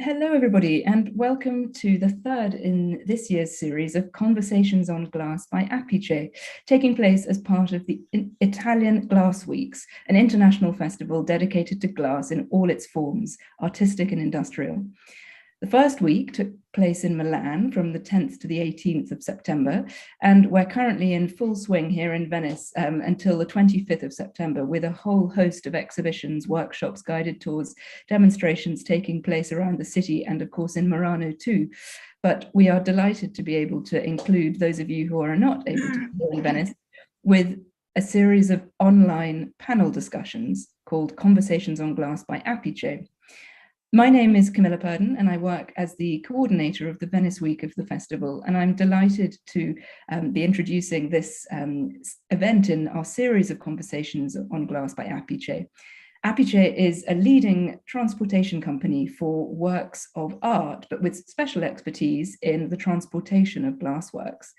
Hello, everybody, and welcome to the third in this year's series of Conversations on Glass by Apice, taking place as part of the Italian Glass Weeks, an international festival dedicated to glass in all its forms, artistic and industrial. The first week took place in Milan from the 10th to the 18th of September, and we're currently in full swing here in Venice until the 25th of September with a whole host of exhibitions, workshops, guided tours, demonstrations taking place around the city and of course in Murano too. But we are delighted to be able to include those of you who are not able to be here in Venice with a series of online panel discussions called Conversations on Glass by Apice. My name is Camilla Purden, and I work as the coordinator of the Venice Week of the festival, and I'm delighted to be introducing this event in our series of Conversations on Glass by Apice. Apice is a leading transportation company for works of art, but with special expertise in the transportation of glass works.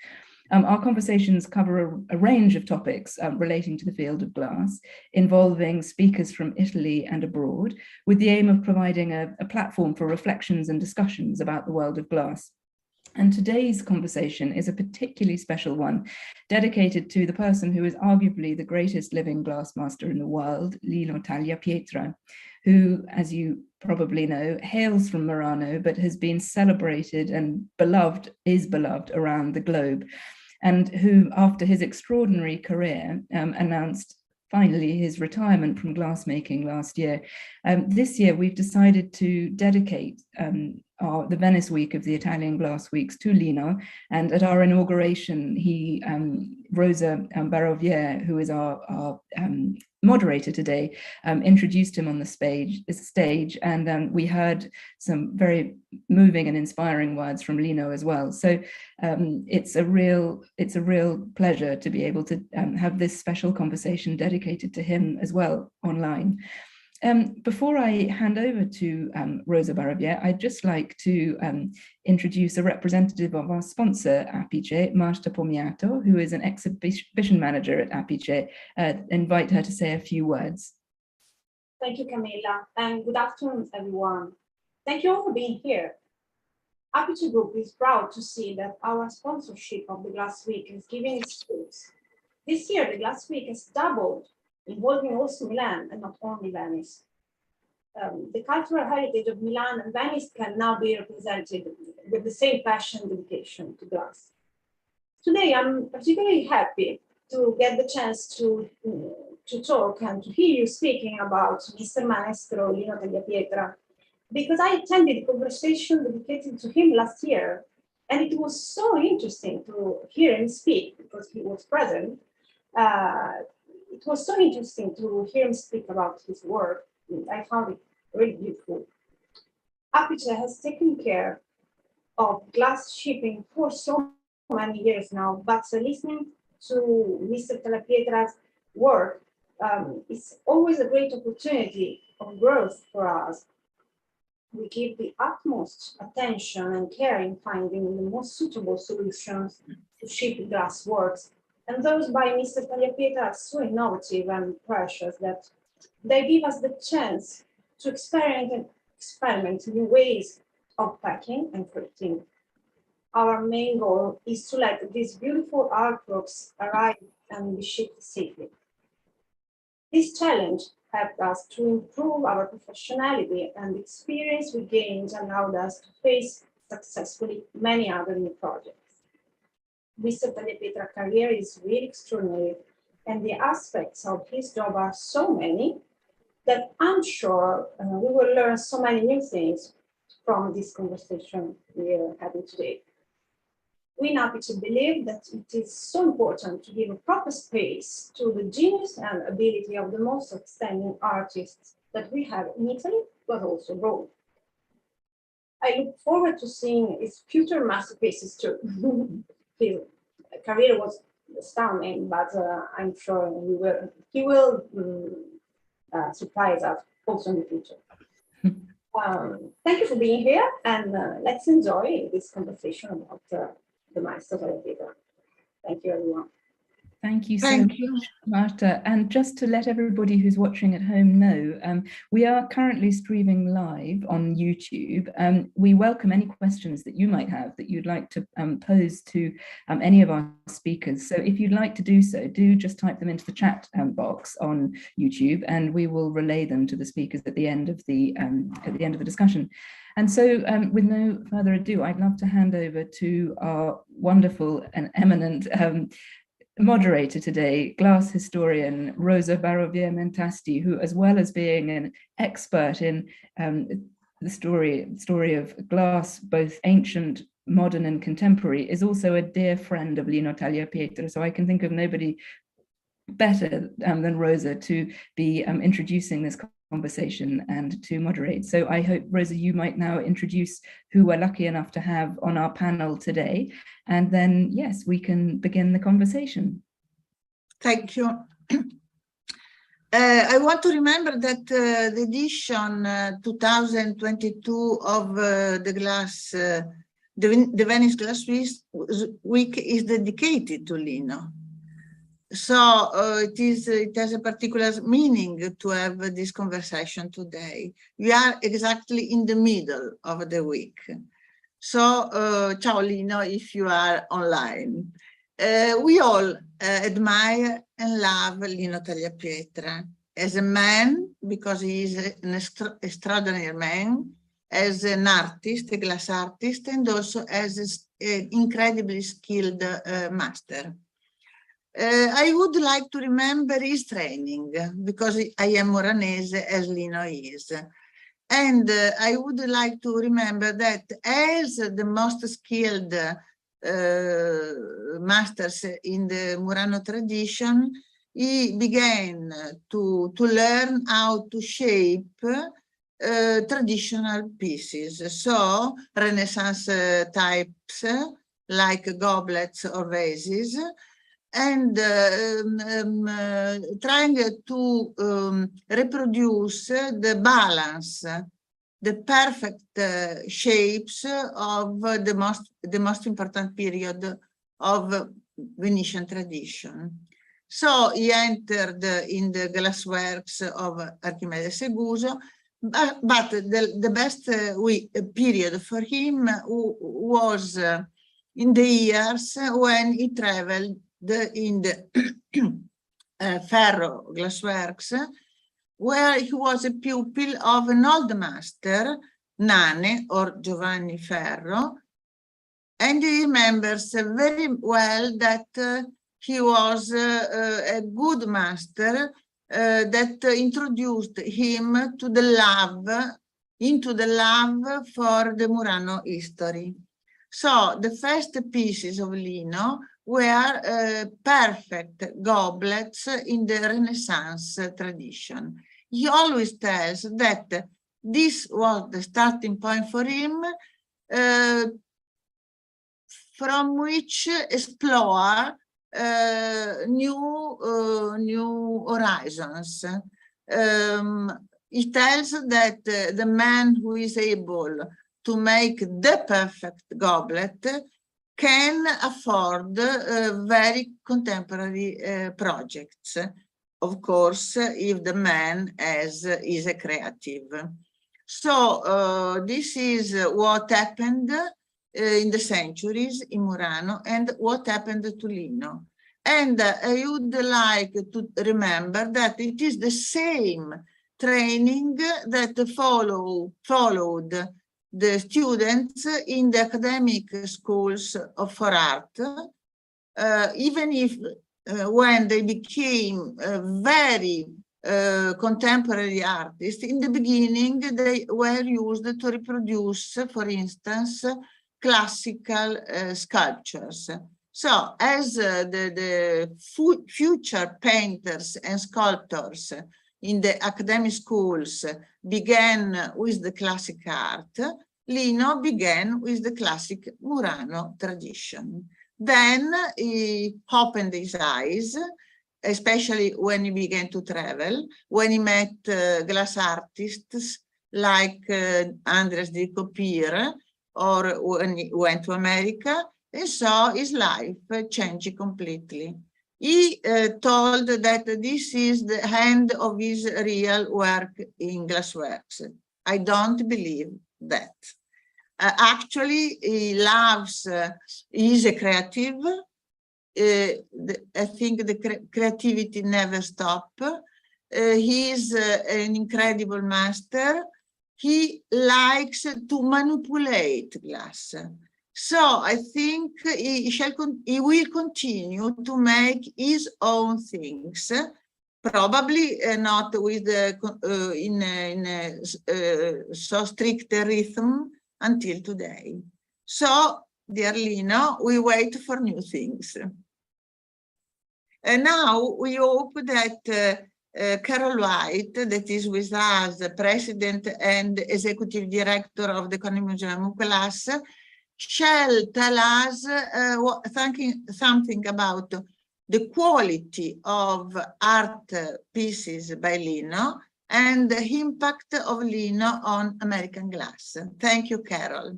Our conversations cover a range of topics relating to the field of glass, involving speakers from Italy and abroad, with the aim of providing a platform for reflections and discussions about the world of glass. And today's conversation is a particularly special one, dedicated to the person who is arguably the greatest living glass master in the world, Lino Tagliapietra, who, as you probably know, hails from Murano, but has been celebrated and is beloved around the globe, and who, after his extraordinary career, announced finally his retirement from glassmaking last year. This year, we've decided to dedicate the Venice Week of the Italian Glass Weeks to Lino, and at our inauguration, Rosa Baroviere, who is our moderator today, introduced him on the stage, and we heard some very moving and inspiring words from Lino as well. So it's a real pleasure to be able to have this special conversation dedicated to him as well online. Before I hand over to Rosa Baroviere, I'd just like to introduce a representative of our sponsor, Apice, Marta Pomiato, who is an exhibition manager at Apice. Invite her to say a few words. Thank you, Camilla, and good afternoon, everyone. Thank you all for being here. Apice Group is proud to see that our sponsorship of the Glass Week is giving its fruits. This year, the Glass Week has doubled, involving also Milan and not only Venice. The cultural heritage of Milan and Venice can now be represented with the same passion and dedication to glass. Today, I'm particularly happy to get the chance to talk and to hear you speaking about Mr. Maestro Lino Tagliapietra, because I attended a conversation dedicated to him last year, and it was so interesting to hear him speak because he was present. It was so interesting to hear him speak about his work. I found it really beautiful. Apice has taken care of glass shipping for so many years now, but listening to Mr. Tagliapietra's work is always a great opportunity of growth for us. We give the utmost attention and care in finding the most suitable solutions to ship glass works. And those by Mr. Tagliapietra are so innovative and precious that they give us the chance to experiment new ways of packing and printing. Our main goal is to let these beautiful artworks arrive and be shipped safely. This challenge helped us to improve our professionality, and the experience we gained allowed us to face successfully many other new projects. Mr. Tagliapietra's career is really extraordinary, and the aspects of his job are so many that I'm sure we will learn so many new things from this conversation we are having today. We in Apice believe that it is so important to give a proper space to the genius and ability of the most outstanding artists that we have in Italy, but also abroad. I look forward to seeing his future masterpieces too. His career was astounding, but I'm sure he will surprise us also in the future. Thank you for being here, and let's enjoy this conversation about the Maestro Tagliapietra. Thank you, everyone. Thank you so much, Marta. And just to let everybody who's watching at home know, we are currently streaming live on YouTube. We welcome any questions that you might have that you'd like to pose to any of our speakers. So if you'd like to do so, do just type them into the chat box on YouTube, and we will relay them to the speakers at the end of the discussion. And so with no further ado, I'd love to hand over to our wonderful and eminent moderator today, glass historian Rosa Barovier-Mentasti, who, as well as being an expert in the story of glass, both ancient, modern, and contemporary, is also a dear friend of Lino Tagliapietra. So I can think of nobody better than Rosa to be introducing this conversation and to moderate. So I hope, Rosa, you might now introduce who we're lucky enough to have on our panel today. And then, yes, we can begin the conversation. Thank you. I want to remember that the edition 2022 of the Venice Glass Week is dedicated to Lino. So it has a particular meaning to have this conversation today. We are exactly in the middle of the week. So, ciao Lino, if you are online. We all admire and love Lino Tagliapietra as a man, because he is an extraordinary man, as an artist, a glass artist, and also as an incredibly skilled master. I would like to remember his training, because I am Moranese, as Lino is. And I would like to remember that as the most skilled masters in the Murano tradition, he began to learn how to shape traditional pieces. So Renaissance types like goblets or vases, and trying to reproduce the balance, the perfect shapes of the most important period of Venetian tradition. So he entered in the glassworks of Archimedes Seguso, but the best period for him was in the years when he traveled in the Ferro glassworks, where he was a pupil of an old master, Nane, or Giovanni Ferro, and he remembers very well that he was a good master that introduced him to into the love for the Murano history. So the first pieces of Lino were perfect goblets in the Renaissance tradition. He always tells that this was the starting point for him, from which explore new horizons. He tells that the man who is able to make the perfect goblet can afford very contemporary projects, of course, if the man is a creative. So this is what happened in the centuries in Murano and what happened to Lino. And I would like to remember that it is the same training that followed the students in the academic schools for art, even if when they became very contemporary artists, in the beginning they were used to reproduce, for instance, classical sculptures. So as the future painters and sculptors in the academic schools began with the classic art, Lino began with the classic Murano tradition. Then he opened his eyes, especially when he began to travel, when he met glass artists like Andres de Copir, or when he went to America and saw his life changing completely. He told that this is the end of his real work in glassworks. I don't believe that. Actually, he loves, he's a creative. I think the creativity never stops. He's an incredible master. He likes to manipulate glass. So I think he will continue to make his own things, probably not with so strict a rhythm until today. So, dear Lino, we wait for new things. And now we hope that Carol White, that is with us, the President and Executive Director of the Economic Museum of Glass, shall tell us something about the quality of art pieces by Lino and the impact of Lino on American glass. Thank you, Carol.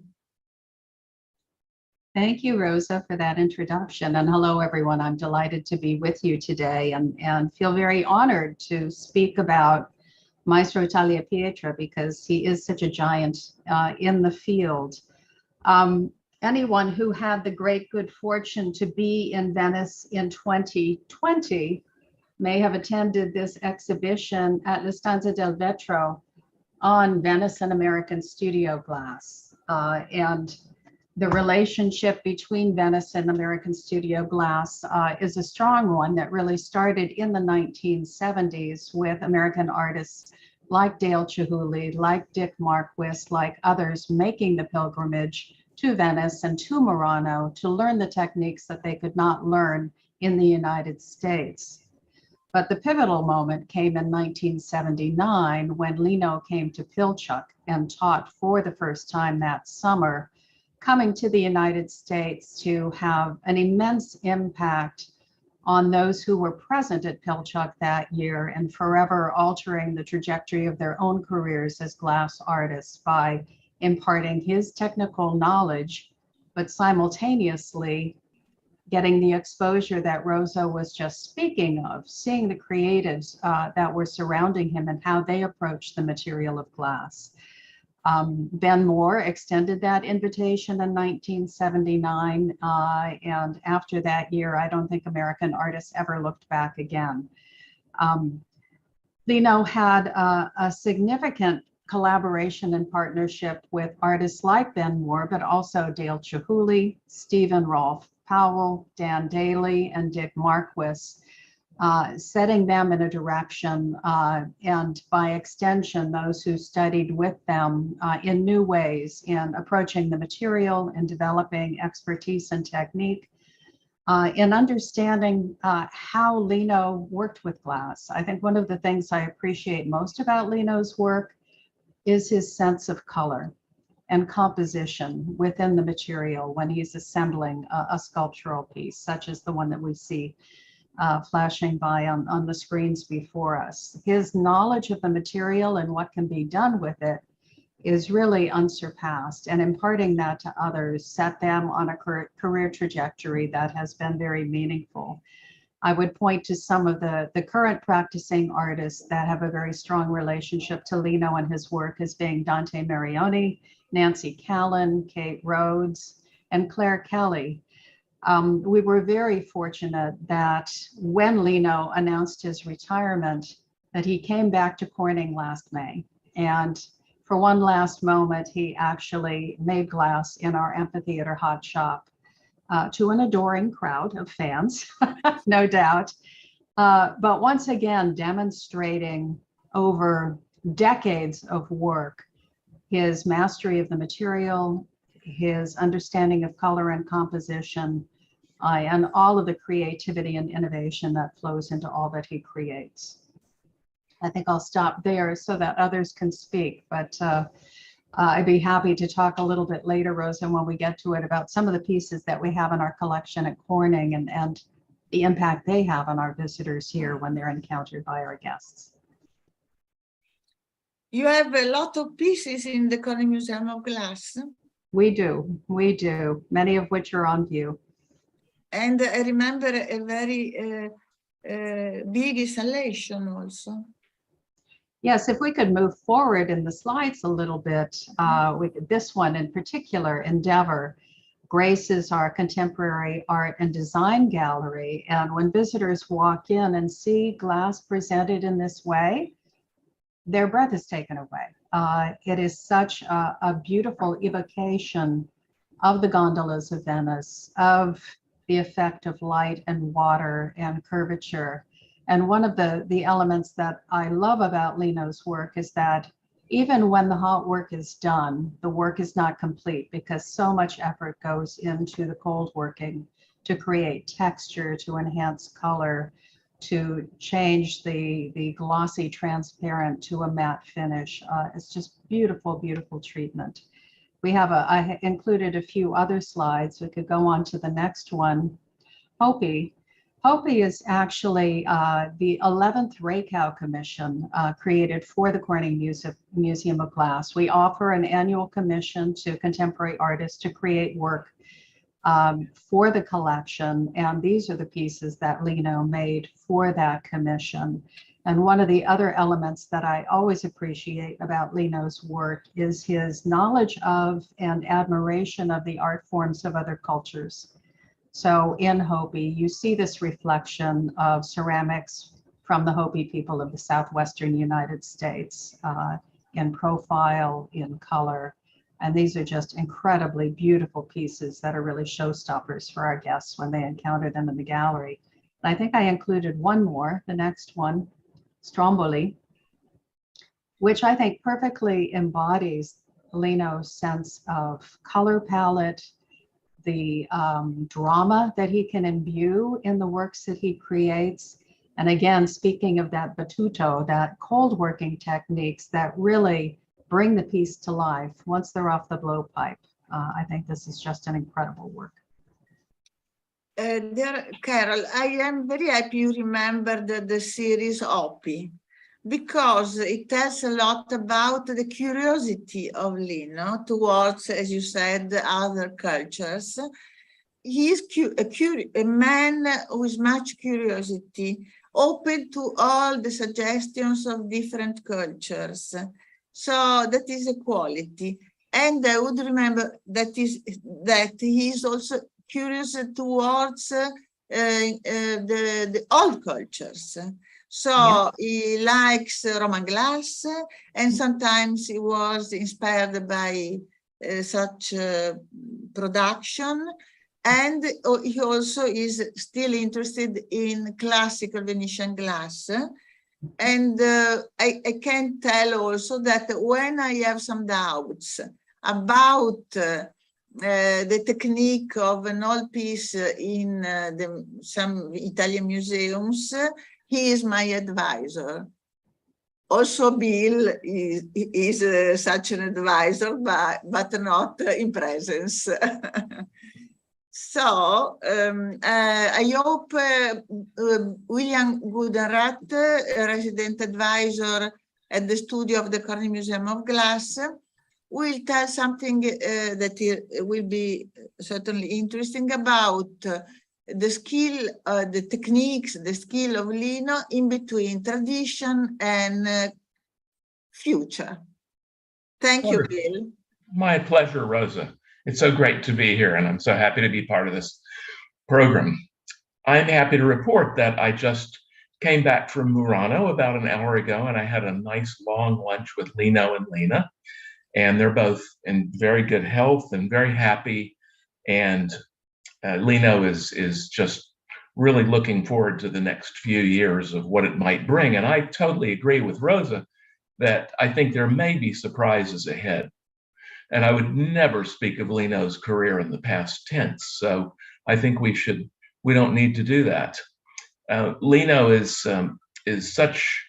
Thank you, Rosa, for that introduction. And hello, everyone. I'm delighted to be with you today and feel very honored to speak about Maestro Tagliapietra because he is such a giant in the field. Anyone who had the great good fortune to be in Venice in 2020 may have attended this exhibition at La Stanza del Vetro on Venice and American studio glass. And the relationship between Venice and American studio glass is a strong one that really started in the 1970s with American artists like Dale Chihuly, like Dick Marquis, like others making the pilgrimage to Venice and to Murano to learn the techniques that they could not learn in the United States. But the pivotal moment came in 1979 when Lino came to Pilchuck and taught for the first time that summer, coming to the United States to have an immense impact on those who were present at Pilchuck that year and forever altering the trajectory of their own careers as glass artists by imparting his technical knowledge, but simultaneously getting the exposure that Rosa was just speaking of, seeing the creatives that were surrounding him and how they approached the material of glass. Ben Moore extended that invitation in 1979, and after that year, I don't think American artists ever looked back again. Lino had a significant collaboration and partnership with artists like Ben Moore, but also Dale Chihuly, Stephen Rolfe Powell, Dan Daly, and Dick Marquis, setting them in a direction and by extension, those who studied with them in new ways in approaching the material and developing expertise and technique, in understanding how Lino worked with glass. I think one of the things I appreciate most about Lino's work is his sense of color and composition within the material when he's assembling a sculptural piece, such as the one that we see flashing by on the screens before us. His knowledge of the material and what can be done with it is really unsurpassed, and imparting that to others set them on a career trajectory that has been very meaningful. I would point to some of the current practicing artists that have a very strong relationship to Lino and his work as being Dante Marioni, Nancy Callan, Kate Rhodes, and Claire Kelly. We were very fortunate that when Lino announced his retirement, that he came back to Corning last May. And for one last moment, he actually made glass in our amphitheater hot shop to an adoring crowd of fans, no doubt. But once again, demonstrating over decades of work, his mastery of the material, his understanding of color and composition, and all of the creativity and innovation that flows into all that he creates. I think I'll stop there so that others can speak, but I'd be happy to talk a little bit later, Rosa, when we get to it, about some of the pieces that we have in our collection at Corning and the impact they have on our visitors here when they're encountered by our guests. You have a lot of pieces in the Corning Museum of Glass. We do, many of which are on view. And I remember a very big installation also. Yes, if we could move forward in the slides a little bit, with this one in particular, Endeavor, graces our contemporary art and design gallery. And when visitors walk in and see glass presented in this way, their breath is taken away. It is such a beautiful evocation of the gondolas of Venice, of the effect of light and water and curvature. And one of the elements that I love about Lino's work is that even when the hot work is done, the work is not complete because so much effort goes into the cold working to create texture, to enhance color, to change the glossy transparent to a matte finish. It's just beautiful, beautiful treatment. We have I included a few other slides. We could go on to the next one. Hopi. Hopi is actually the 11th Raykow Commission created for the Corning Museum of Glass. We offer an annual commission to contemporary artists to create work for the collection. And these are the pieces that Lino made for that commission. And one of the other elements that I always appreciate about Lino's work is his knowledge of and admiration of the art forms of other cultures. So in Hopi, you see this reflection of ceramics from the Hopi people of the southwestern United States in profile, in color. And these are just incredibly beautiful pieces that are really showstoppers for our guests when they encounter them in the gallery. And I think I included one more, the next one, Stromboli, which I think perfectly embodies Lino's sense of color palette, the drama that he can imbue in the works that he creates. And again, speaking of that battuto, that cold working techniques that really bring the piece to life once they're off the blowpipe. I think this is just an incredible work. Dear Carol, I am very happy you remembered the series Apice, because it tells a lot about the curiosity of Lino towards, as you said, other cultures. He is a man with much curiosity, open to all the suggestions of different cultures. So that is a quality. And I would remember that he is also curious towards the old cultures. So yeah. He likes Roman glass, and sometimes he was inspired by such production. And he also is still interested in classical Venetian glass. And I can tell also that when I have some doubts about the technique of an old piece in some Italian museums, he is my advisor. Also, Bill is such an advisor, but not in presence. So I hope William Goodenrath, resident advisor at the studio of the Corning Museum of Glass, will tell something that will be certainly interesting about the skill, the techniques, the skill of Lino in between tradition and future. Thank you, Bill. My pleasure, Rosa. It's so great to be here, and I'm so happy to be part of this program. I'm happy to report that I just came back from Murano about an hour ago, and I had a nice long lunch with Lino and Lina, and they're both in very good health and very happy. And Lino is just really looking forward to the next few years of what it might bring. And I totally agree with Rosa that I think there may be surprises ahead. And I would never speak of Lino's career in the past tense. So I think we don't need to do that. Lino is such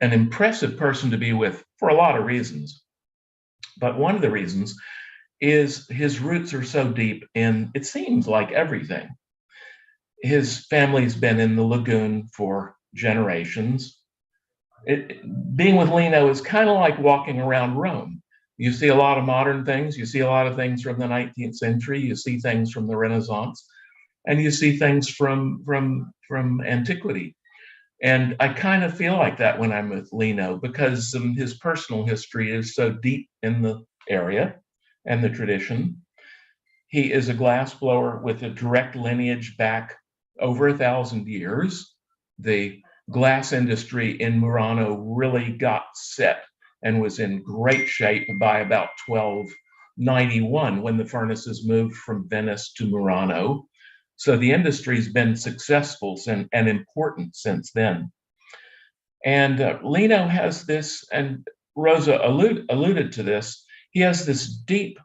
an impressive person to be with for a lot of reasons. But one of the reasons is his roots are so deep in, it seems like, everything. His family's been in the lagoon for generations. Being with Lino is kind of like walking around Rome. You see a lot of modern things. You see a lot of things from the 19th century. You see things from the Renaissance. and you see things from antiquity. And I kind of feel like that when I'm with Lino, because his personal history is so deep in the area and the tradition. He is a glass blower with a direct lineage back over 1,000 years. The glass industry in Murano really got set and was in great shape by about 1291 when the furnaces moved from Venice to Murano. So the industry's been successful and important since then. And Lino has this, and Rosa alluded to this, he has these deep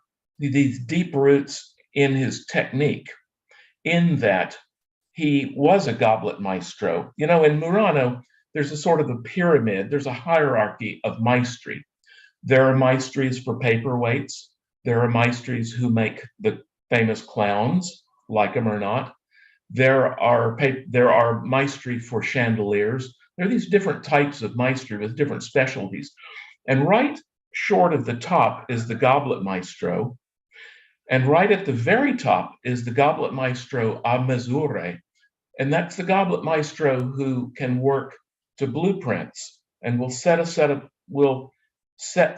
roots in his technique, in that he was a goblet maestro. You know, in Murano, there's a sort of a pyramid, there's a hierarchy of maestri. There are maestries for paperweights. There are maestries who make the famous clowns, like them or not. There are maestri for chandeliers. There are these different types of maestri with different specialties. And right short of the top is the goblet maestro. And right at the very top is the goblet maestro a misure. And that's the goblet maestro who can work to blueprints and will set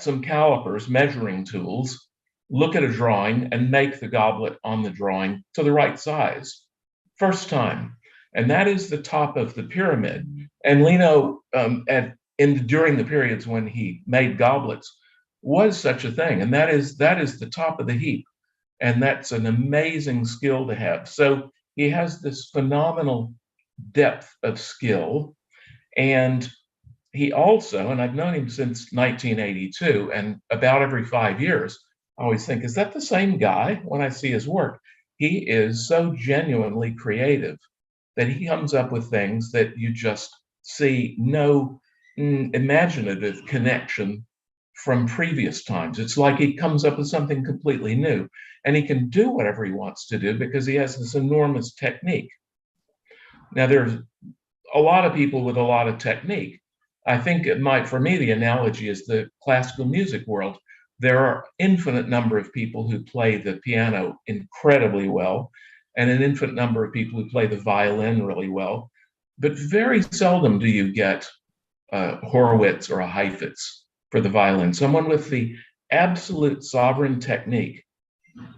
some calipers, measuring tools, look at a drawing and make the goblet on the drawing to the right size. First time. And that is the top of the pyramid. And Lino, during the periods when he made goblets, was such a thing. And that is the top of the heap. And that's an amazing skill to have. So he has this phenomenal depth of skill. And he also, and I've known him since 1982, and about every 5 years, I always think, is that the same guy when I see his work? He is so genuinely creative that he comes up with things that you just see no imaginative connection from previous times. It's like he comes up with something completely new, and he can do whatever he wants to do because he has this enormous technique. Now, there's a lot of people with a lot of technique. I think for me, the analogy is the classical music world. There are infinite number of people who play the piano incredibly well, and an infinite number of people who play the violin really well. But very seldom do you get Horowitz or a Heifetz for the violin, someone with the absolute sovereign technique,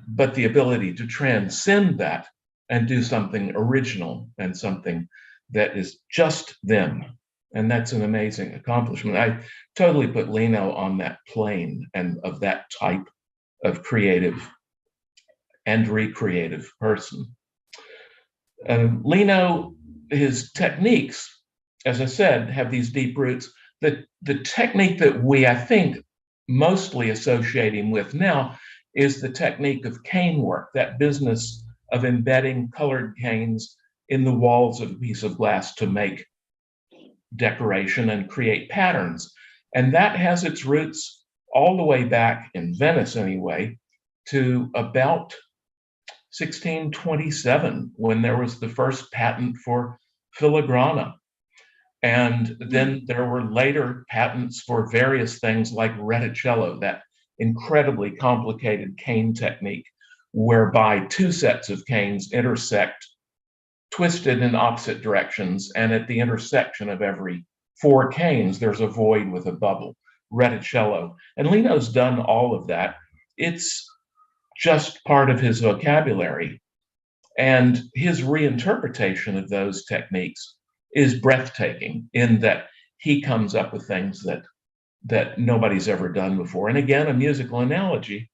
but the ability to transcend that and do something original and something that is just them. And that's an amazing accomplishment. I totally put Lino on that plane and of that type of creative and recreative person. Lino, his techniques, as I said, have these deep roots. The technique that we, I think, mostly associate him with now is the technique of cane work, that business of embedding colored canes in the walls of a piece of glass to make decoration and create patterns. And that has its roots all the way back in Venice, anyway, to about 1627, when there was the first patent for filigrana. And then there were later patents for various things like reticello, that incredibly complicated cane technique, whereby two sets of canes intersect, twisted in opposite directions, and at the intersection of every 4 canes, there's a void with a bubble, reticello. And Lino's done all of that. It's just part of his vocabulary. And his reinterpretation of those techniques is breathtaking in that he comes up with things that nobody's ever done before. And again, a musical analogy,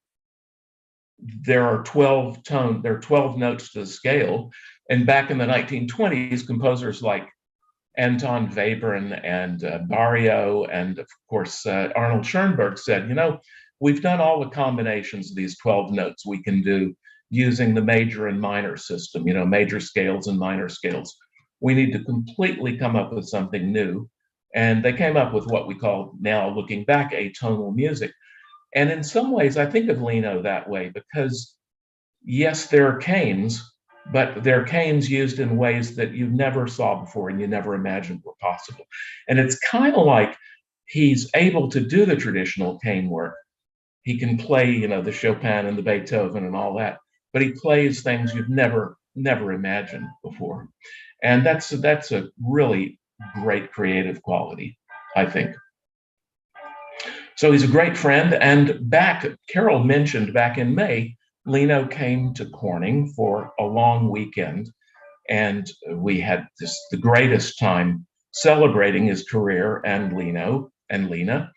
there are 12 notes to the scale. And back in the 1920s, composers like Anton Webern and Barrio, and of course, Arnold Schoenberg said, we've done all the combinations of these 12 notes we can do using the major and minor system, major scales and minor scales. We need to completely come up with something new. And they came up with what we call now, looking back, atonal music. And in some ways, I think of Lino that way because, yes, there are canes, but they're canes used in ways that you never saw before and you never imagined were possible. And it's kind of like he's able to do the traditional cane work. He can play, the Chopin and the Beethoven and all that, but he plays things you've never never imagined before. And that's a really great creative quality, I think. So he's a great friend. And Carol mentioned back in May, Lino came to Corning for a long weekend, and we had the greatest time celebrating his career and Lino and Lena.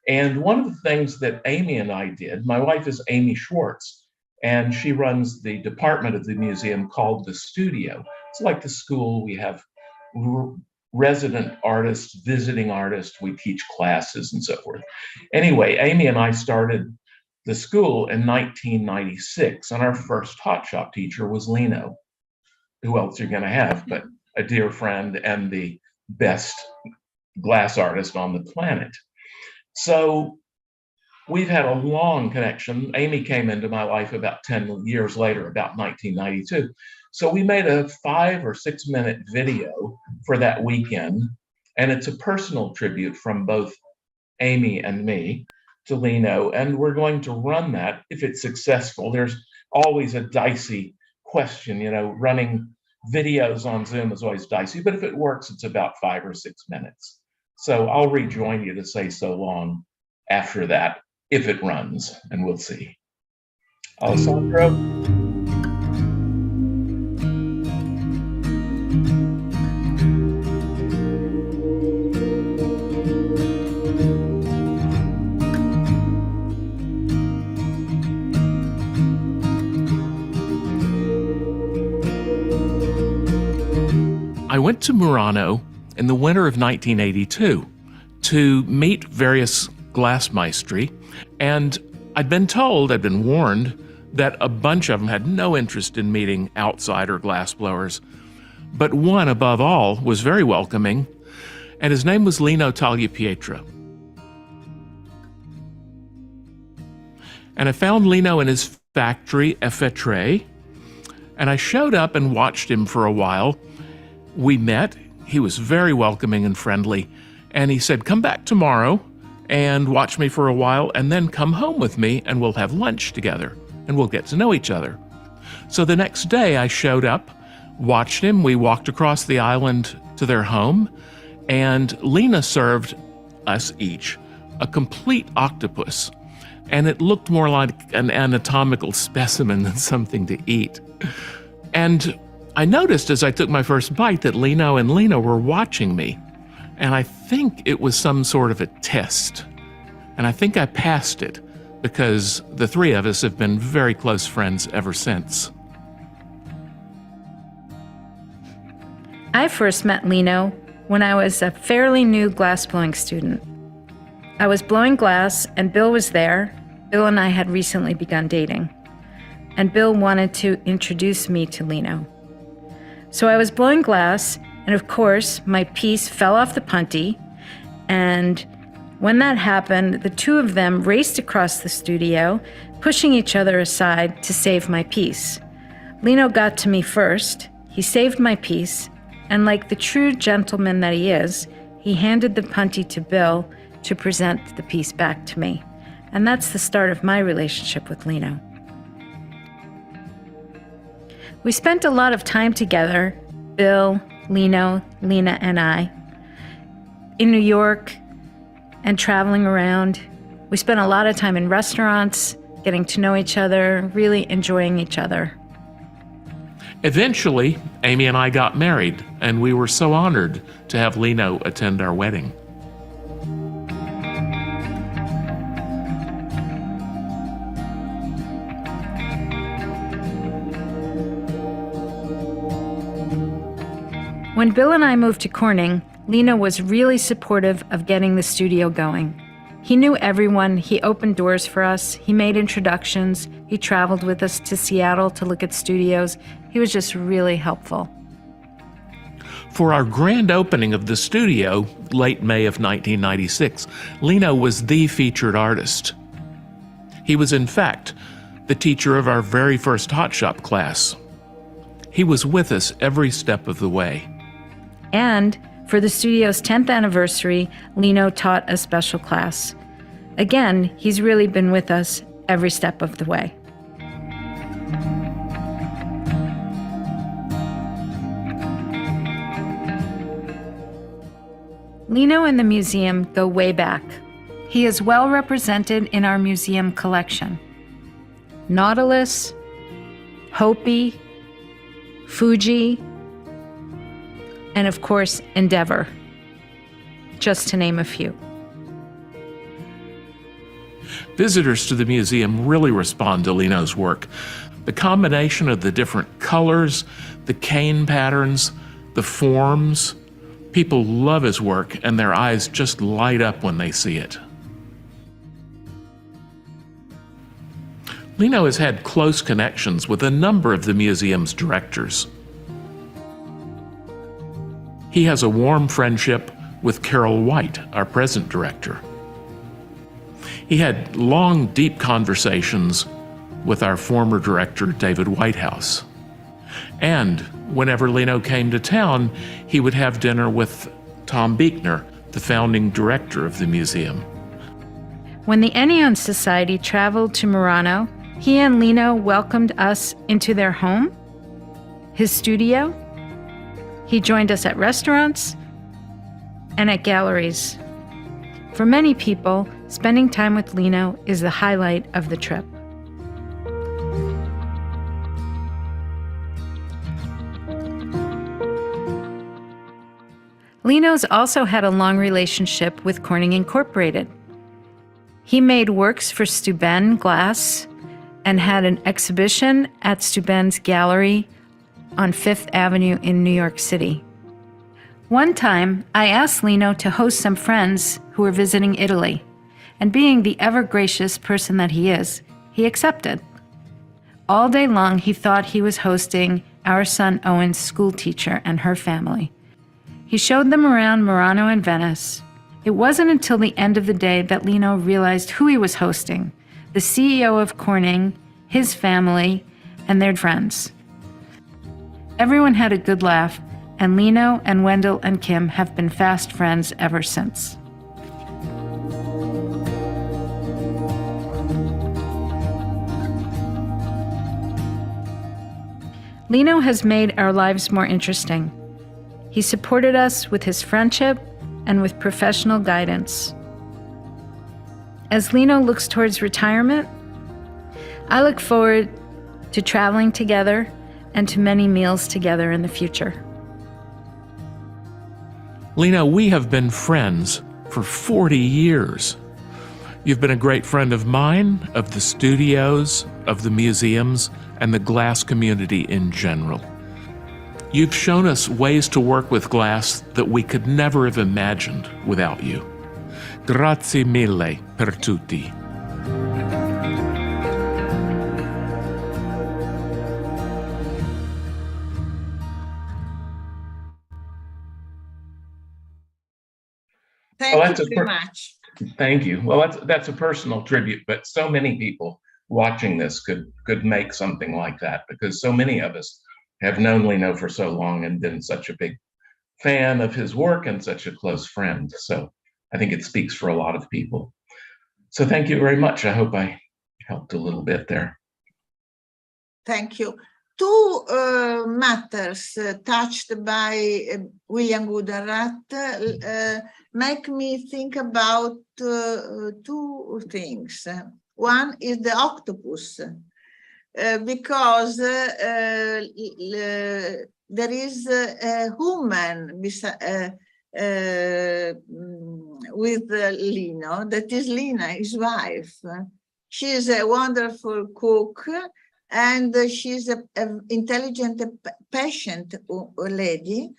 And one of the things that Amy and I did, my wife is Amy Schwartz, and she runs the department of the museum called the Studio. It's like the school. We have resident artists, visiting artists, we teach classes and so forth. Anyway, Amy and I started the school in 1996, and our first hot shop teacher was Lino. Who else you're going to have but a dear friend and the best glass artist on the planet. So we've had a long connection. Amy came into my life about 10 years later, about 1992. So we made a 5 or 6 minute video for that weekend, and it's a personal tribute from both Amy and me to Lino, and we're going to run that if it's successful. There's always a dicey question, running videos on Zoom is always dicey, but if it works, it's about 5 or 6 minutes. So I'll rejoin you to say so long after that, if it runs, and we'll see. Alessandro? I went to Murano in the winter of 1982 to meet various glass maestri, and I'd been warned that a bunch of them had no interest in meeting outsider glassblowers, but one above all was very welcoming, and his name was Lino Tagliapietra. And I found Lino in his factory, Apice, and I showed up and watched him for a while. We met, he was very welcoming and friendly, and he said, come back tomorrow and watch me for a while, and then come home with me and we'll have lunch together and we'll get to know each other. So the next day I showed up, watched him, we walked across the island to their home, and Lena served us each a complete octopus, and it looked more like an anatomical specimen than something to eat. And I noticed as I took my first bite that Lino and Lena were watching me, and I think it was some sort of a test. And I think I passed it because the three of us have been very close friends ever since. I first met Lino when I was a fairly new glassblowing student. I was blowing glass and Bill was there. Bill and I had recently begun dating, and Bill wanted to introduce me to Lino. So I was blowing glass, and of course, my piece fell off the punty, and when that happened, the two of them raced across the studio, pushing each other aside to save my piece. Lino got to me first, he saved my piece, and like the true gentleman that he is, he handed the punty to Bill to present the piece back to me. And that's the start of my relationship with Lino. We spent a lot of time together, Bill, Lino, Lena, and I, in New York and traveling around. We spent a lot of time in restaurants, getting to know each other, really enjoying each other. Eventually, Amy and I got married, and we were so honored to have Lino attend our wedding. When Bill and I moved to Corning, Lino was really supportive of getting the studio going. He knew everyone, he opened doors for us, he made introductions, he traveled with us to Seattle to look at studios. He was just really helpful. For our grand opening of the studio, late May of 1996, Lino was the featured artist. He was, in fact, the teacher of our very first hot shop class. He was with us every step of the way. And for the studio's 10th anniversary, Lino taught a special class. Again, he's really been with us every step of the way. Lino and the museum go way back. He is well represented in our museum collection. Nautilus, Hopi, Fuji, and of course, Endeavour, just to name a few. Visitors to the museum really respond to Lino's work. The combination of the different colors, the cane patterns, the forms, people love his work and their eyes just light up when they see it. Lino has had close connections with a number of the museum's directors. He has a warm friendship with Carol White, our present director. He had long, deep conversations with our former director, David Whitehouse. And whenever Lino came to town, he would have dinner with Tom Buechner, the founding director of the museum. When the Enneon Society traveled to Murano, he and Lino welcomed us into their home, his studio. He joined us at restaurants and at galleries. For many people, spending time with Lino is the highlight of the trip. Lino's also had a long relationship with Corning Incorporated. He made works for Steuben Glass and had an exhibition at Steuben's gallery on Fifth Avenue in New York City. One time, I asked Lino to host some friends who were visiting Italy, and being the ever-gracious person that he is, he accepted. All day long, he thought he was hosting our son Owen's schoolteacher and her family. He showed them around Murano and Venice. It wasn't until the end of the day that Lino realized who he was hosting: the CEO of Corning, his family, and their friends. Everyone had a good laugh, and Lino and Wendell and Kim have been fast friends ever since. Lino has made our lives more interesting. He supported us with his friendship and with professional guidance. As Lino looks towards retirement, I look forward to traveling together and to many meals together in the future. Lino, we have been friends for 40 years. You've been a great friend of mine, of the studios, of the museums, and the glass community in general. You've shown us ways to work with glass that we could never have imagined without you. Grazie mille per tutti. Thank you very much. Thank you. Well, that's a personal tribute, but so many people watching this could make something like that, because so many of us have known Lino for so long and been such a big fan of his work and such a close friend. So I think it speaks for a lot of people. So thank you very much. I hope I helped a little bit there. Thank you. Two matters touched by William Goodenrath make me think about two things. One is the octopus, because there is a woman with Lino, that is Lina, his wife. She is a wonderful cook, and she's an intelligent, patient lady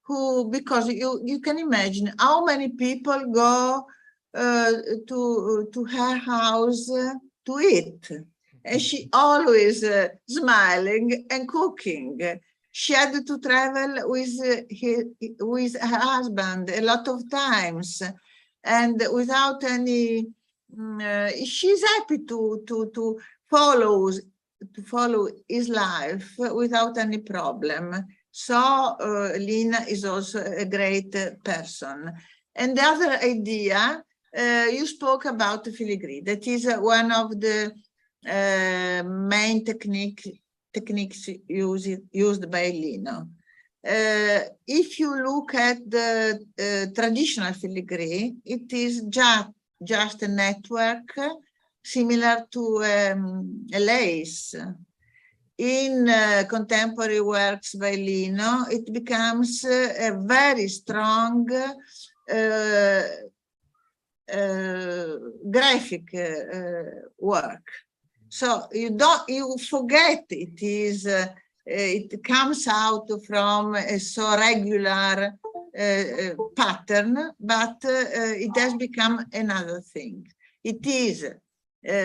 who, because you can imagine how many people go to her house to eat. And she always smiling and cooking. She had to travel with her husband a lot of times, and without any, she's happy to follow his life without any problem. So Lina is also a great person. And the other idea, you spoke about filigree. That is one of the main techniques used by Lino. If you look at the traditional filigree, it is just a network similar to a lace. In contemporary works by Lino, it becomes a very strong graphic work. So you forget it is. It comes out from a so regular pattern, but it has become another thing. It is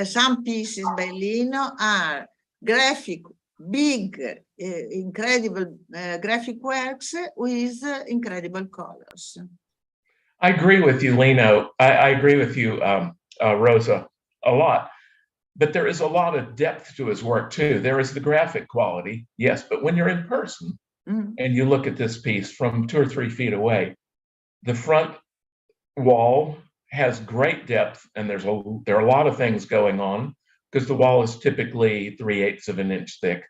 some pieces by Lino are graphic, big, incredible graphic works with incredible colors. I agree with you, Lino. I agree with you, Rosa, a lot. But there is a lot of depth to his work too. There is the graphic quality, yes, but when you're in person and you look at this piece from 2 or 3 feet away, the front wall has great depth, and there are a lot of things going on because the wall is typically 3/8 of an inch thick.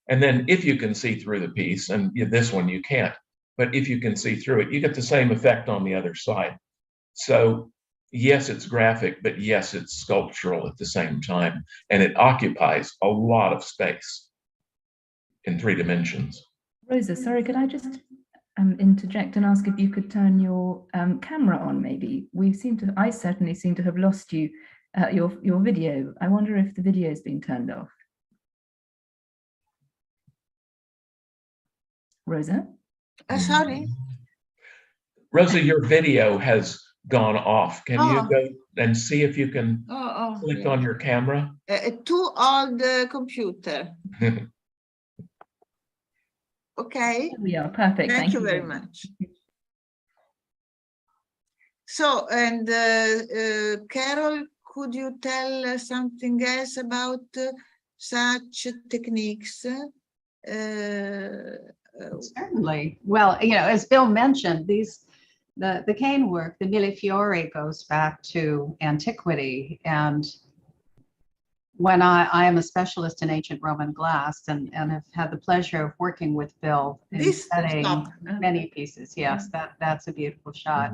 And then if you can see through the piece, and this one you can't, but if you can see through it, you get the same effect on the other side. So yes, it's graphic, but yes, it's sculptural at the same time, and it occupies a lot of space in 3 dimensions. Rosa, sorry, could I just interject and ask if you could turn your camera on, maybe? I certainly seem to have lost you, your video. I wonder if the video has been turned off. Rosa? Sorry? Rosa, your video has gone off. Can you go and see if you can click on your camera? Too old computer. Okay. We are perfect. Thank you very much. So, and Carol, could you tell something else about such techniques? Certainly. Well, as Bill mentioned, the cane work, the millefiori, goes back to antiquity. And when I am a specialist in ancient Roman glass and have had the pleasure of working with Bill in studying many pieces. Yes, that's a beautiful shot.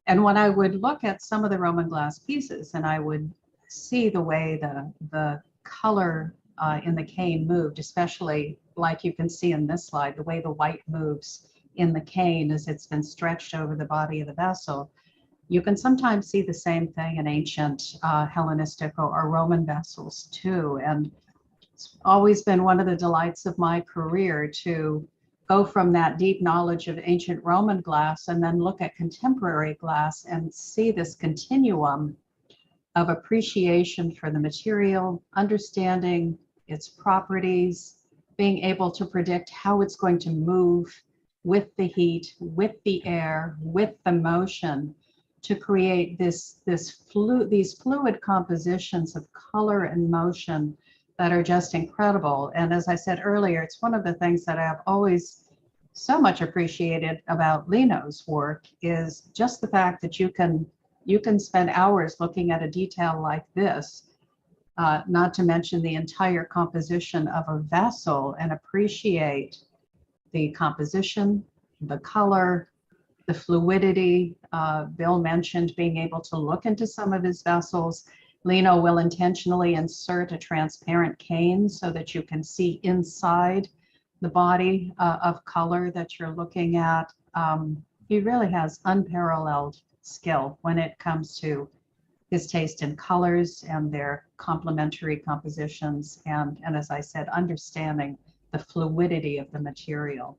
And when I would look at some of the Roman glass pieces and I would see the way the color in the cane moved, especially like you can see in this slide, the way the white moves in the cane as it's been stretched over the body of the vessel. You can sometimes see the same thing in ancient Hellenistic or Roman vessels too. And it's always been one of the delights of my career to go from that deep knowledge of ancient Roman glass and then look at contemporary glass and see this continuum of appreciation for the material, understanding its properties, being able to predict how it's going to move with the heat, with the air, with the motion, to create these fluid compositions of color and motion that are just incredible. And as I said earlier, it's one of the things that I've always so much appreciated about Lino's work is just the fact that you can spend hours looking at a detail like this, not to mention the entire composition of a vessel, and appreciate the composition, the color, the fluidity. Bill mentioned being able to look into some of his vessels. Lino will intentionally insert a transparent cane so that you can see inside the body of color that you're looking at. He really has unparalleled skill when it comes to his taste in colors and their complementary compositions, and as I said, understanding the fluidity of the material.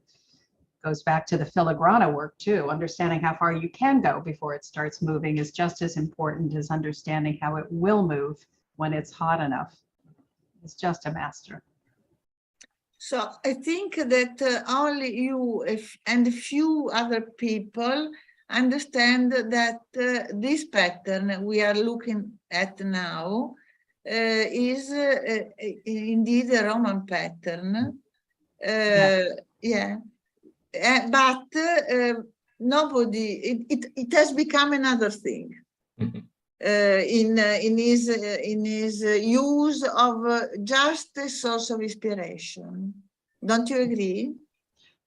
Goes back to the filigrana work too. Understanding how far you can go before it starts moving is just as important as understanding how it will move when it's hot enough. It's just a master. So I think that only you and a few other people understand that this pattern we are looking at now is indeed a Roman pattern. Yeah. But nobody, it has become another thing in his use of just a source of inspiration. Don't you agree?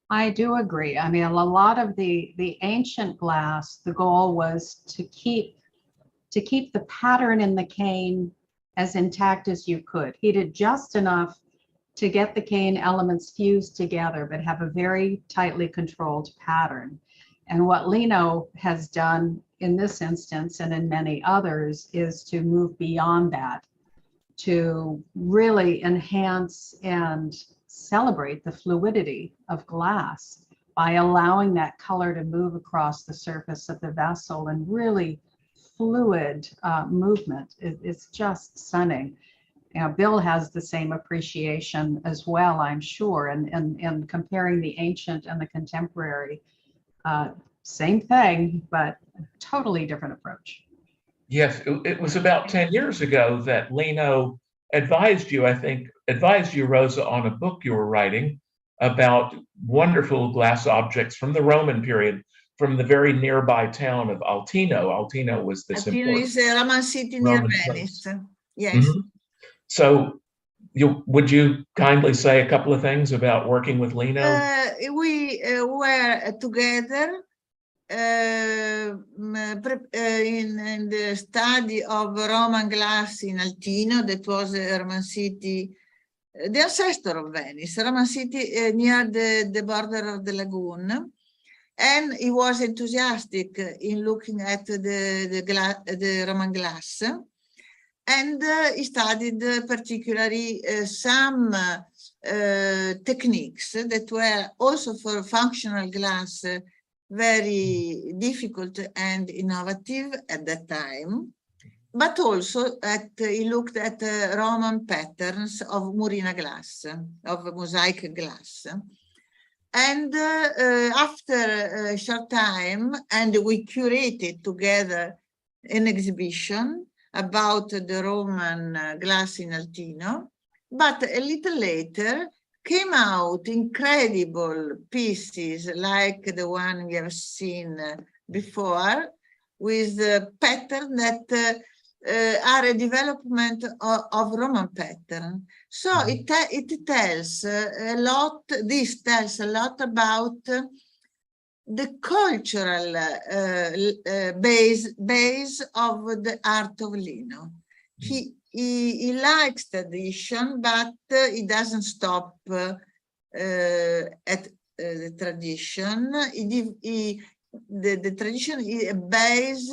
I do agree. I mean, a lot of the ancient glass, the goal was to keep the pattern in the cane as intact as you could. Heated just enough to get the cane elements fused together, but have a very tightly controlled pattern. And what Lino has done in this instance and in many others is to move beyond that, to really enhance and celebrate the fluidity of glass by allowing that color to move across the surface of the vessel and really fluid movement. It's just stunning. You know, Bill has the same appreciation as well, I'm sure, and comparing the ancient and the contemporary, same thing, but totally different approach. Yes, it was about 10 years ago that Lino advised you, Rosa, on a book you were writing about wonderful glass objects from the Roman period, from the very nearby town of Altino. Altino was this Altino is a Roman city near Venice. Yes. Mm-hmm. So would you kindly say a couple of things about working with Lino? We were together in the study of Roman glass in Altino, that was a Roman city, the ancestor of Venice, Roman city near the border of the lagoon. And he was enthusiastic in looking at the Roman glass. And he studied particularly some techniques that were also for functional glass very difficult and innovative at that time, but also he looked at Roman patterns of Murina glass, of mosaic glass. And after a short time, and we curated together an exhibition about the Roman glass in Altino, but a little later came out incredible pieces like the one we have seen before, with the pattern that are a development of Roman pattern. So it tells a lot, this tells a lot about the cultural base of the art of Lino. He likes tradition, but he doesn't stop at the tradition. The tradition is a base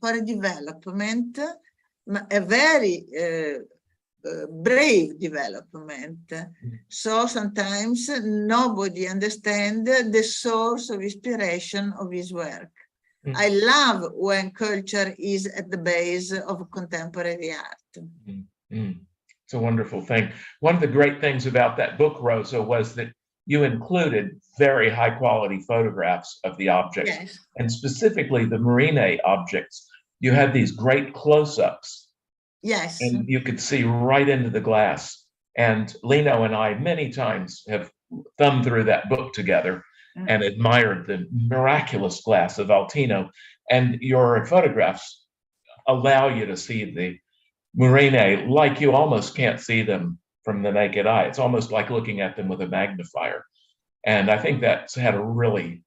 for a development, a very brave development. So sometimes nobody understands the source of inspiration of his work. I love when culture is at the base of contemporary art. It's a wonderful thing. One of the great things about that book, Rosa, was that you included very high quality photographs of the objects, yes. And specifically the Murine objects. You had these great close-ups. Yes. And you could see right into the glass. And Lino and I many times have thumbed through that book together and admired the miraculous glass of Altino. And your photographs allow you to see the Murine like you almost can't see them from the naked eye. It's almost like looking at them with a magnifier. And I think that had a really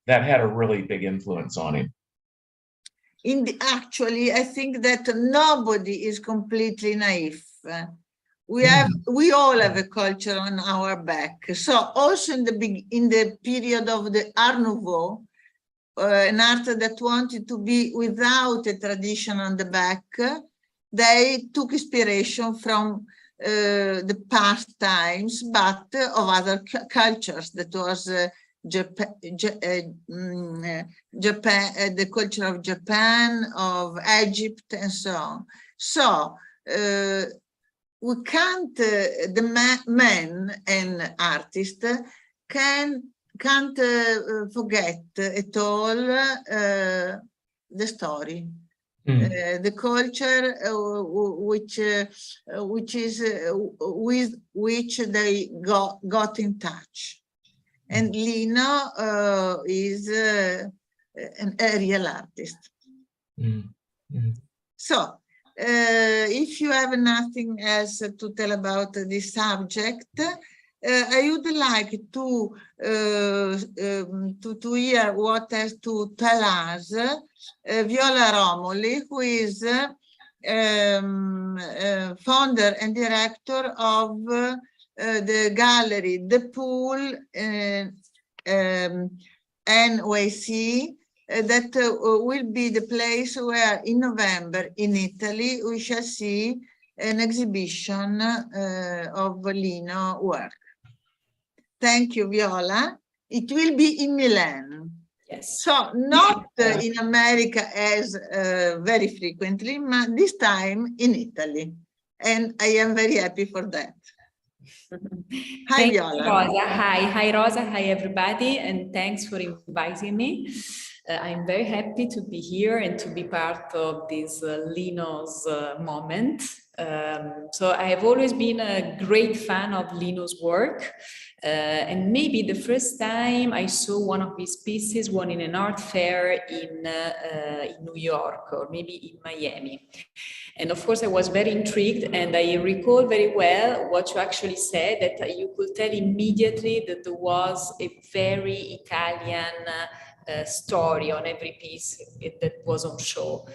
big influence on him. Actually, I think that nobody is completely naive. We all have a culture on our back. So also in the period of the Art Nouveau, an art that wanted to be without a tradition on the back, they took inspiration from the past times, but of other cultures. That was Japan, the culture of Japan, of Egypt, and so on. So we can't, the men and artists can't forget at all the story, the culture with which they got in touch. And Lino is a real artist. So if you have nothing else to tell about this subject, I would like to hear what has to tell us Viola Romoli, who is founder and director of the gallery The Pool NYC, that will be the place where in November in Italy we shall see an exhibition of Lino work. Thank you, Viola. It will be in Milan. Yes. So not in America as very frequently, but this time in Italy. And I am very happy for that. Hi, Thank Viola. you, Rosa. Hi, Rosa. Hi, everybody. And thanks for inviting me. I'm very happy to be here and to be part of this Lino's moment. So I have always been a great fan of Lino's work. And maybe the first time I saw one of his pieces, one in an art fair in New York or maybe in Miami. And of course, I was very intrigued, and I recall very well what you actually said, that you could tell immediately that there was a very Italian story on every piece that was on show.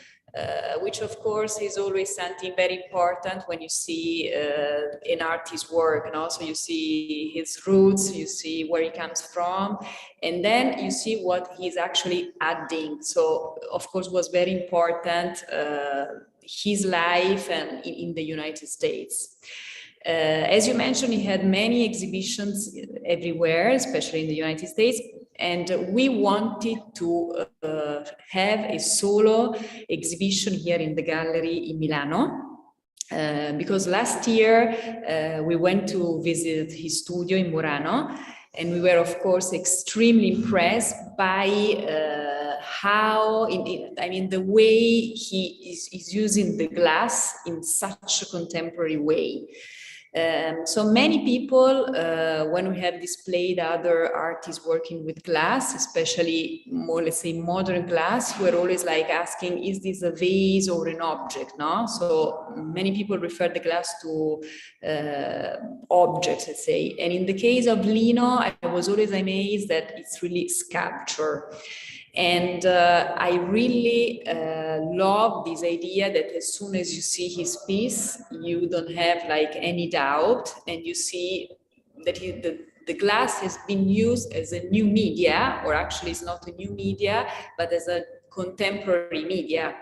Which of course is always something very important when you see an artist's work, and also you see his roots, you see where he comes from, and then you see what he's actually adding. So of course was very important his life and in the United States. As you mentioned, he had many exhibitions everywhere, especially in the United States. And we wanted to have a solo exhibition here in the gallery in Milano. Because last year we went to visit his studio in Murano, and we were of course extremely impressed by how, I mean, the way he is using the glass in such a contemporary way. So many people, when we have displayed other artists working with glass, especially more, let's say, modern glass, we're always like asking, is this a vase or an object? No? So many people refer the glass to objects, let's say. And in the case of Lino, I was always amazed that it's really sculpture. And I really love this idea that as soon as you see his piece, you don't have like any doubt, and you see that the glass has been used as a new media, or actually it's not a new media, but as a contemporary media.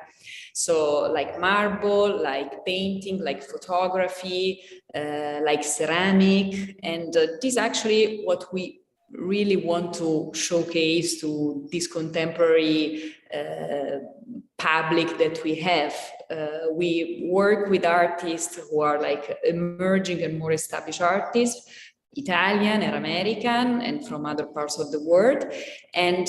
So like marble, like painting, like photography, like ceramic, and this is actually what we really want to showcase to this contemporary public that we have. We work with artists who are like emerging and more established artists, Italian and American, and from other parts of the world. And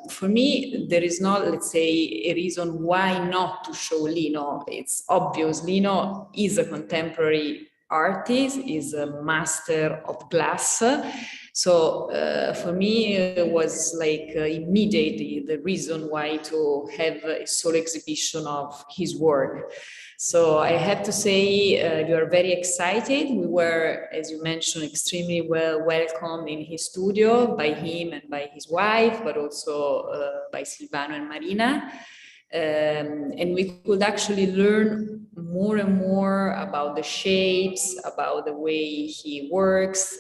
for me, there is not, let's say, a reason why not to show Lino. It's obvious. Lino is a contemporary artist, is a master of glass. So for me, it was like immediately the reason why to have a solo exhibition of his work. So I have to say, we are very excited. We were, as you mentioned, extremely well welcomed in his studio by him and by his wife, but also by Silvano and Marina. And we could actually learn more and more about the shapes, about the way he works,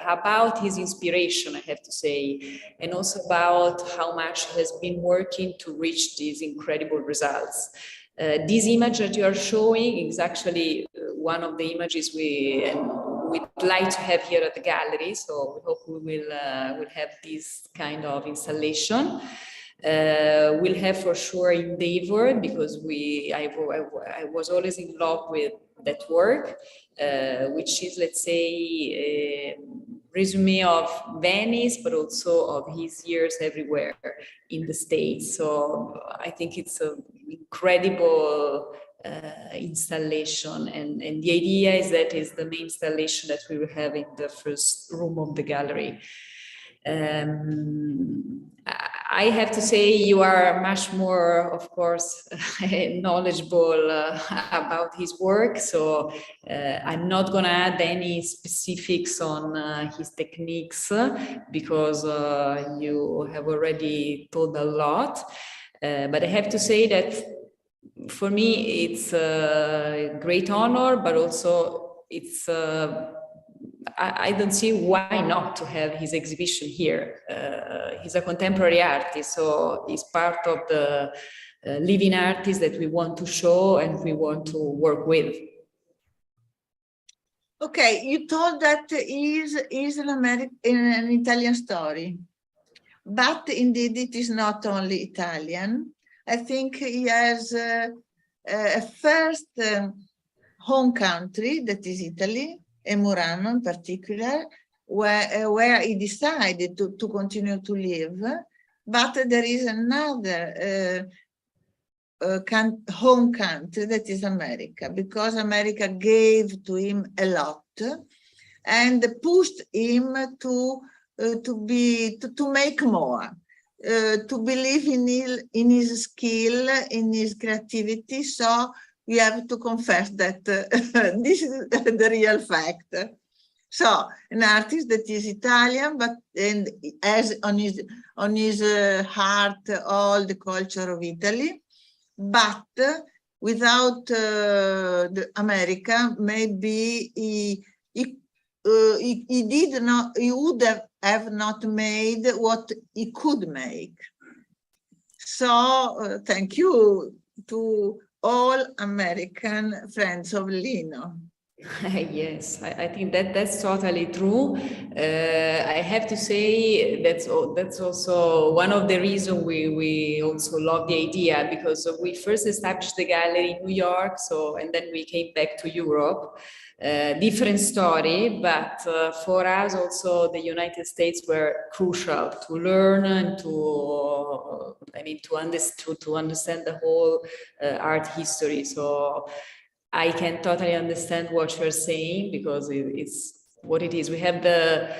about his inspiration, I have to say, and also about how much he has been working to reach these incredible results. This image that you are showing is actually one of the images we'd like to have here at the gallery. So we hope we will have this kind of installation. We'll have for sure Endeavor, because I was always in love with that work, which is, let's say, a resume of Venice, but also of his years everywhere in the States. So I think it's an incredible installation, and the idea is that is the main installation that we will have in the first room of the gallery. I have to say you are much more, of course, knowledgeable about his work. So I'm not going to add any specifics on his techniques because you have already told a lot. But I have to say that for me, it's a great honor, but also it's I don't see why not to have his exhibition here. He's a contemporary artist, so he's part of the living artists that we want to show and we want to work with. Okay, you told that is an Italian story, but indeed it is not only Italian. I think he has a first home country, that is Italy, and Murano in particular, where he decided to continue to live. But there is another home country, that is America, because America gave to him a lot and pushed him to make more, to believe in his skill, in his creativity. So we have to confess that this is the real fact. So an artist that is Italian, but and has on his heart all the culture of Italy, but without the America, maybe he would have not made what he could make. So thank you to all American friends of Lino. Yes, I think that's totally true. I have to say that's also one of the reasons we also love the idea, because we first established the gallery in New York, and then we came back to Europe. Different story, but for us also the United States were crucial to learn and to understand the whole art history. So I can totally understand what you're saying, because it's what it is. We have the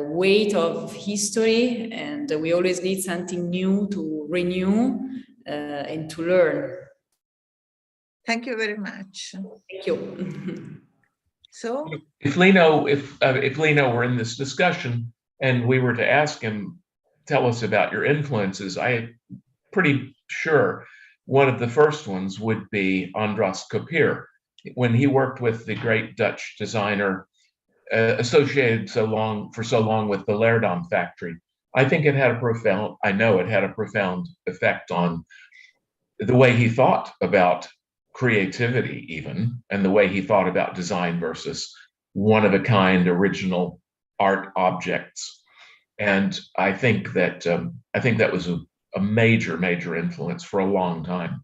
weight of history, and we always need something new to renew and to learn. Thank you very much. Thank you. So, if Lino were in this discussion and we were to ask him, tell us about your influences, I'm pretty sure one of the first ones would be Andras Kopier. When he worked with the great Dutch designer associated for so long with the Leerdam factory, I think it had a profound effect on the way he thought about creativity even, and the way he thought about design versus one-of-a-kind original art objects. And I think that was a major influence for a long time.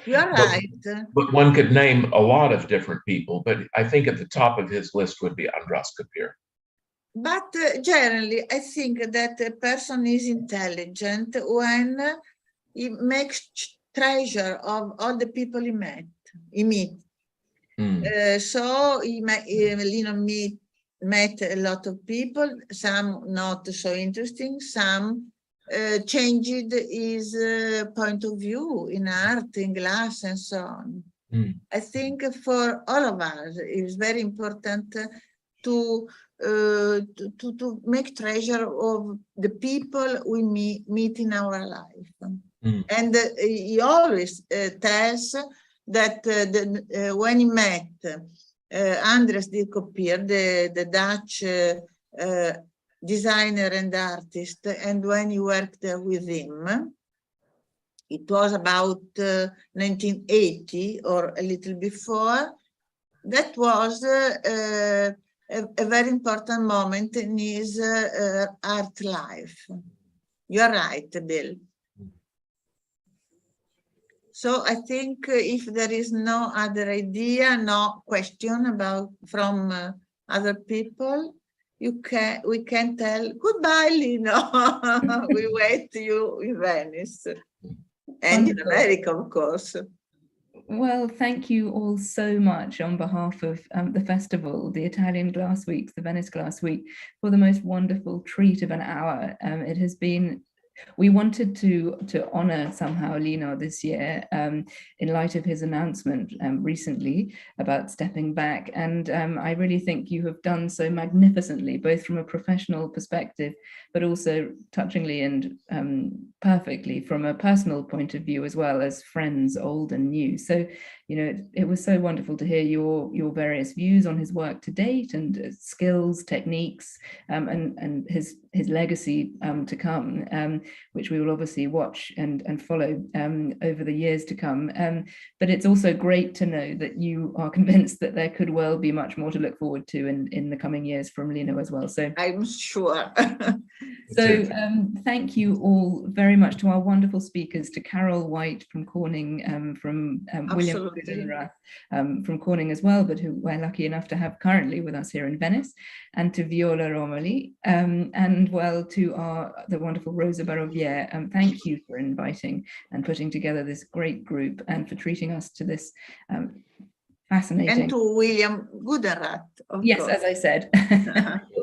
you're right. But one could name a lot of different people, but I think at the top of his list would be Andras Kopier. But generally, I think that a person is intelligent when he makes treasure of all the people he meet. So Lino met a lot of people, some not so interesting, some changed his point of view in art, in glass, and so on. I think for all of us, it's very important to make treasure of the people we meet in our life. And he always tells that when he met Andras de Kopier, the Dutch designer and artist, and when he worked with him, it was about 1980 or a little before, that was a very important moment in his art life. You're right, Bill. So I think if there is no other idea, no question from other people, we can tell goodbye, Lino. We wait you in Venice and in America, of course. Well, thank you all so much on behalf of the festival, the Italian Glass Weeks, the Venice Glass Week, for the most wonderful treat of an hour. It has been, we wanted to honor somehow Lino this year in light of his announcement recently about stepping back. And I really think you have done so magnificently, both from a professional perspective, but also touchingly and perfectly from a personal point of view, as well as friends, old and new. So, you know, it was so wonderful to hear your various views on his work to date and skills, techniques, and his legacy to come, which we will obviously watch and follow over the years to come. But it's also great to know that you are convinced that there could well be much more to look forward to in the coming years from Lino as well. So I'm sure. So thank you all very much to our wonderful speakers, to Carol White from Corning, from William Gudenrath from Corning as well, but who we're lucky enough to have currently with us here in Venice, and to Viola Romoli, and well to the wonderful Rosa Baroviere. Thank you for inviting and putting together this great group and for treating us to this fascinating. And to William Gudenrath. Yes, course. as I said.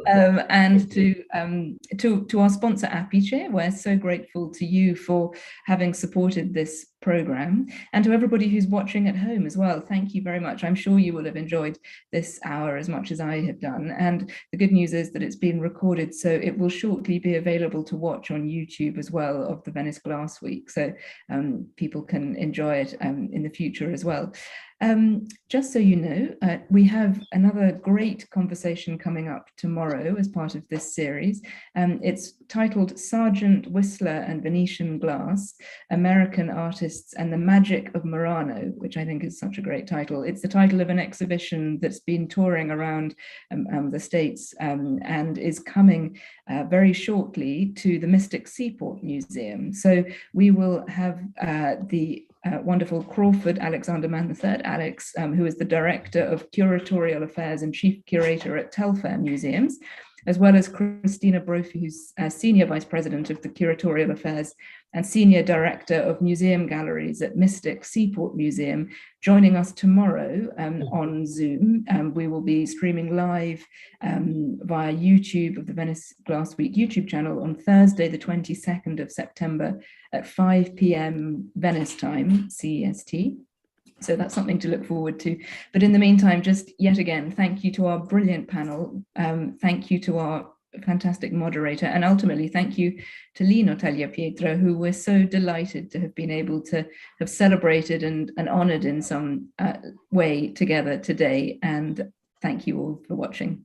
And to our sponsor Apice, we're so grateful to you for having supported this program, and to everybody who's watching at home as well. Thank you very much. I'm sure you will have enjoyed this hour as much as I have done, and the good news is that it's been recorded, so it will shortly be available to watch on YouTube as well, of the Venice Glass Week, so people can enjoy it in the future as well. Just so you know, we have another great conversation coming up tomorrow as part of this series. It's titled Sergeant Whistler and Venetian Glass, American Artists and the Magic of Murano, which I think is such a great title. It's the title of an exhibition that's been touring around the States and is coming very shortly to the Mystic Seaport Museum. So we will have the wonderful Crawford Alexander Mann III, Alex, who is the Director of Curatorial Affairs and Chief Curator at Telfair Museums, as well as Christina Brophy, who's Senior Vice President of the Curatorial Affairs and Senior Director of Museum Galleries at Mystic Seaport Museum, joining us tomorrow on Zoom. We will be streaming live via YouTube of the Venice Glass Week YouTube channel on Thursday, the 22nd of September at 5 p.m. Venice time, CEST. So that's something to look forward to. But in the meantime, just yet again, thank you to our brilliant panel. Thank you to our fantastic moderator, and ultimately thank you to Lino Tagliapietra, who we're so delighted to have been able to have celebrated and honored in some way together today. And thank you all for watching.